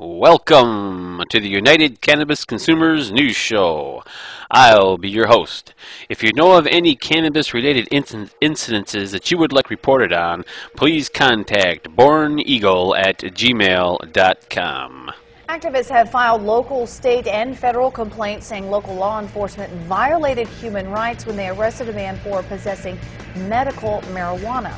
Welcome to the United Cannabis Consumers News Show. I'll be your host. If you know of any cannabis-related incidences that you would like reported on, please contact borneagle@gmail.com. Activists have filed local, state, and federal complaints saying local law enforcement violated human rights when they arrested a man for possessing medical marijuana.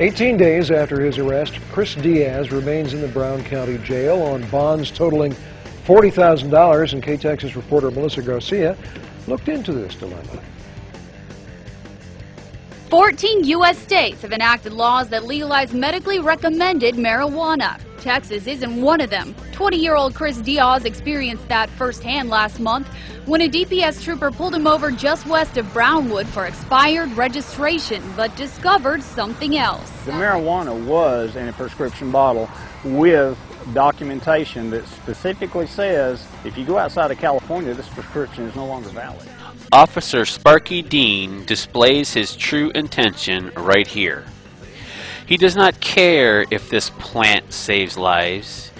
18 days after his arrest, Chris Diaz remains in the Brown County Jail on bonds totaling $40,000, and K-Texas reporter Melissa Garcia looked into this dilemma. 14 U.S. states have enacted laws that legalize medically recommended marijuana. Texas isn't one of them. 20-year-old Chris Diaz experienced that firsthand last month when a DPS trooper pulled him over just west of Brownwood for expired registration, but discovered something else. The marijuana was in a prescription bottle with documentation that specifically says if you go outside of California, this prescription is no longer valid. Officer Sparky Dean displays his true intention right here. He does not care if this plant saves lives.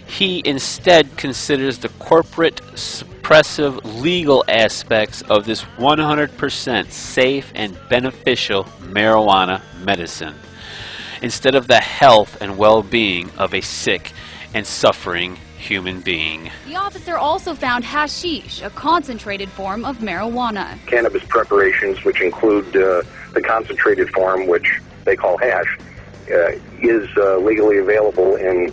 He instead considers the corporate, suppressive, legal aspects of this 100% safe and beneficial marijuana medicine, instead of the health and well-being of a sick and suffering human being. The officer also found hashish, a concentrated form of marijuana. Cannabis preparations, which include the concentrated form, which they call hash, is legally available in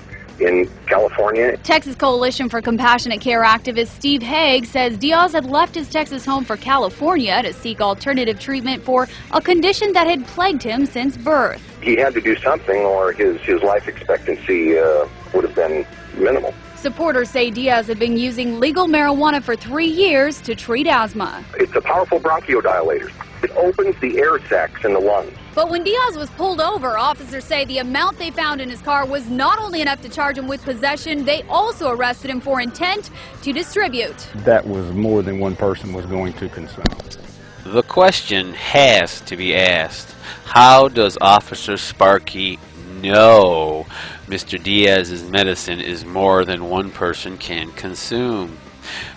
California. Texas Coalition for Compassionate Care activist Steve Haig says Diaz had left his Texas home for California to seek alternative treatment for a condition that had plagued him since birth. He had to do something or his life expectancy would have been minimal. Supporters say Diaz had been using legal marijuana for 3 years to treat asthma. It's a powerful bronchodilator. It opens the air sacs in the lungs. But when Diaz was pulled over, officers say the amount they found in his car was not only enough to charge him with possession, they also arrested him for intent to distribute. That was more than one person was going to consume. The question has to be asked, how does Officer Sparky know Mr. Diaz's medicine is more than one person can consume,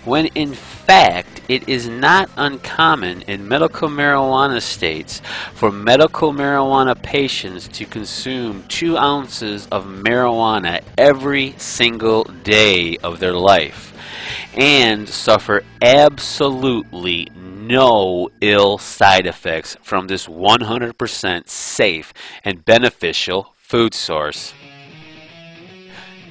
when in fact it is not uncommon in medical marijuana states for medical marijuana patients to consume 2 ounces of marijuana every single day of their life and suffer absolutely no ill side effects from this 100% safe and beneficial food source.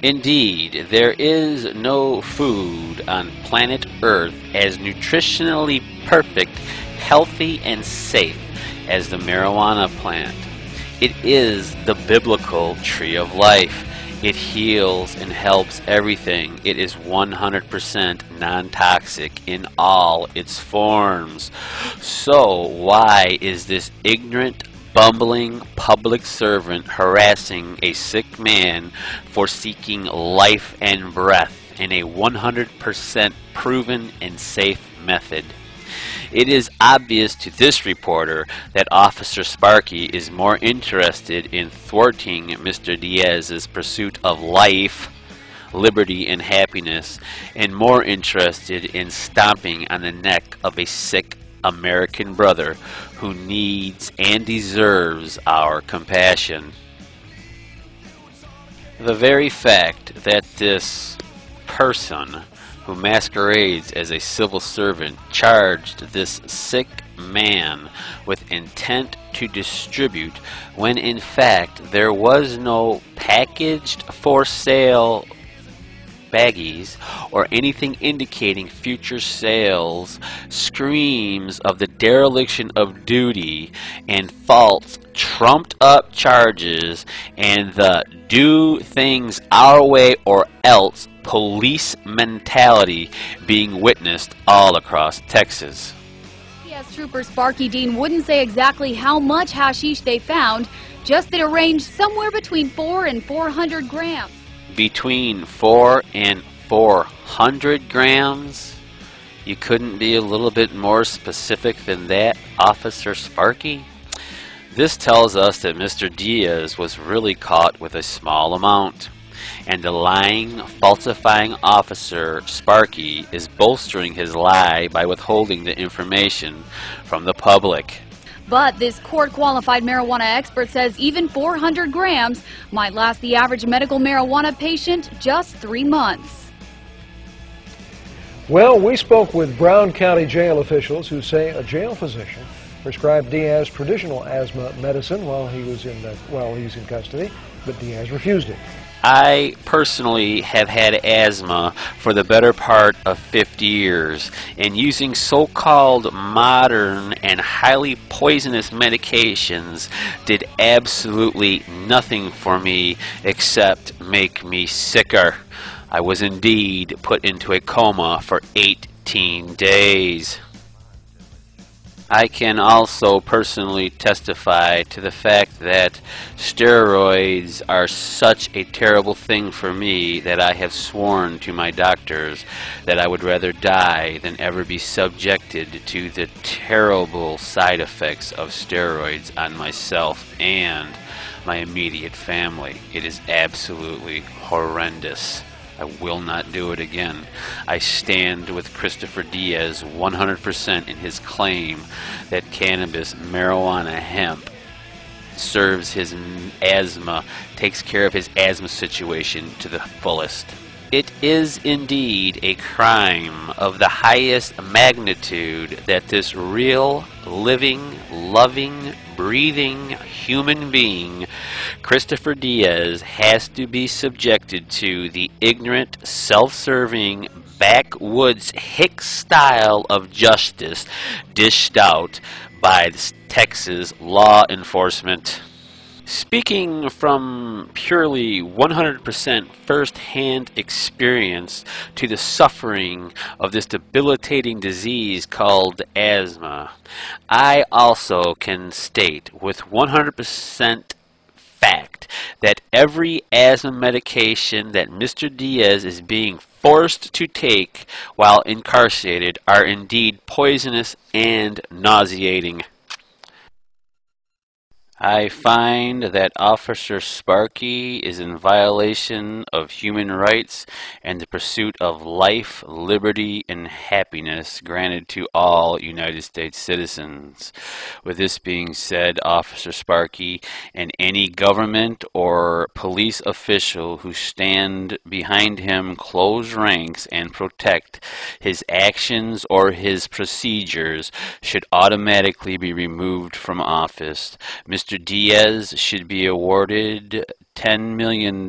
Indeed, there is no food on planet Earth as nutritionally perfect, healthy, and safe as the marijuana plant. It is the biblical tree of life. It heals and helps everything. It is 100% non-toxic in all its forms. So why is this ignorant, bumbling public servant harassing a sick man for seeking life and breath in a 100% proven and safe method? It is obvious to this reporter that Officer Sparky is more interested in thwarting Mr. Diaz's pursuit of life, liberty, and happiness, and more interested in stomping on the neck of a sick American brother who needs and deserves our compassion. The very fact that this person who masquerades as a civil servant charged this sick man with intent to distribute when in fact there was no packaged for sale baggies or anything indicating future sales screams of the dereliction of duty and false trumped up charges and the do things our way or else police mentality being witnessed all across Texas. DPS trooper Sparky Dean wouldn't say exactly how much hashish they found, just that it ranged somewhere between 4 and 400 grams. Between 4 and 400 grams? You couldn't be a little bit more specific than that, Officer Sparky? This tells us that Mr. Diaz was really caught with a small amount. and the lying, falsifying officer, Sparky, is bolstering his lie by withholding the information from the public. But this court-qualified marijuana expert says even 400 grams might last the average medical marijuana patient just 3 months. Well, we spoke with Brown County Jail officials who say a jail physician prescribed Diaz traditional asthma medicine while he's in custody, but Diaz refused it. I personally have had asthma for the better part of 50 years, and using so-called modern and highly poisonous medications did absolutely nothing for me except make me sicker. I was indeed put into a coma for 18 days. I can also personally testify to the fact that steroids are such a terrible thing for me that I have sworn to my doctors that I would rather die than ever be subjected to the terrible side effects of steroids on myself and my immediate family. It is absolutely horrendous. I will not do it again. I stand with Christopher Diaz 100% in his claim that cannabis, marijuana, hemp serves his asthma, takes care of his asthma situation to the fullest. It is indeed a crime of the highest magnitude that this real, living, loving, breathing human being, Christopher Diaz, has to be subjected to the ignorant, self-serving, backwoods hick style of justice dished out by Texas law enforcement. Speaking from purely 100% first-hand experience to the suffering of this debilitating disease called asthma, I also can state with 100% fact that every asthma medication that Mr. Diaz is being forced to take while incarcerated are indeed poisonous and nauseating. I find that Officer Sparky is in violation of human rights and the pursuit of life, liberty, and happiness granted to all United States citizens. With this being said, Officer Sparky and any government or police official who stand behind him close ranks and protect his actions or his procedures should automatically be removed from office. Mr. Diaz should be awarded $10 million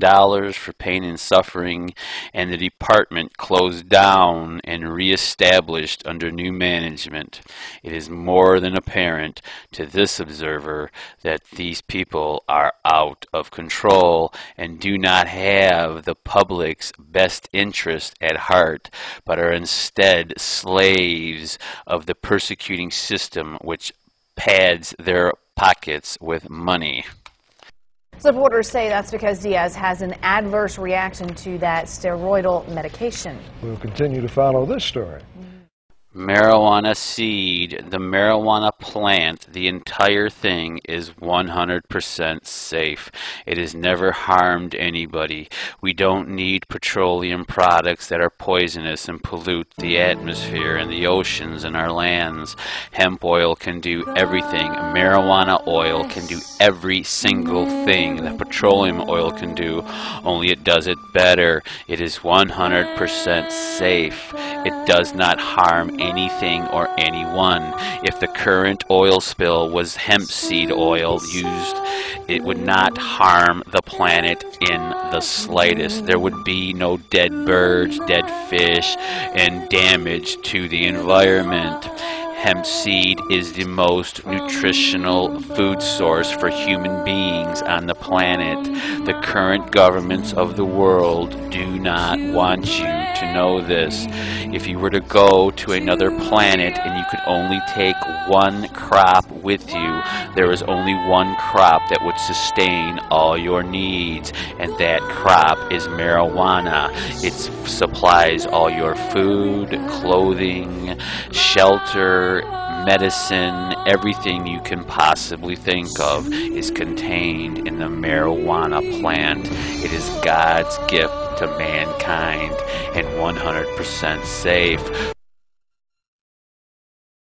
for pain and suffering, and the department closed down and reestablished under new management. It is more than apparent to this observer that these people are out of control and do not have the public's best interest at heart, but are instead slaves of the persecuting system which pads their pockets with money. Supporters say that's because Diaz has an adverse reaction to that steroidal medication. We'll continue to follow this story. Marijuana seed, the marijuana plant, the entire thing is 100% safe. It has never harmed anybody. We don't need petroleum products that are poisonous and pollute the atmosphere and the oceans and our lands. Hemp oil can do everything. Marijuana oil can do every single thing that petroleum oil can do, only it does it better. It is 100% safe. It does not harm anything or anyone. If the current oil spill was hemp seed oil used, it would not harm the planet in the slightest. There would be no dead birds, dead fish, and damage to the environment. Hemp seed is the most nutritional food source for human beings on the planet. The current governments of the world do not want you to know this. If you were to go to another planet and you could only take one crop with you, there is only one crop that would sustain all your needs, and that crop is marijuana. It supplies all your food, clothing, shelter, medicine, everything you can possibly think of is contained in the marijuana plant. It is God's gift to mankind and 100% safe.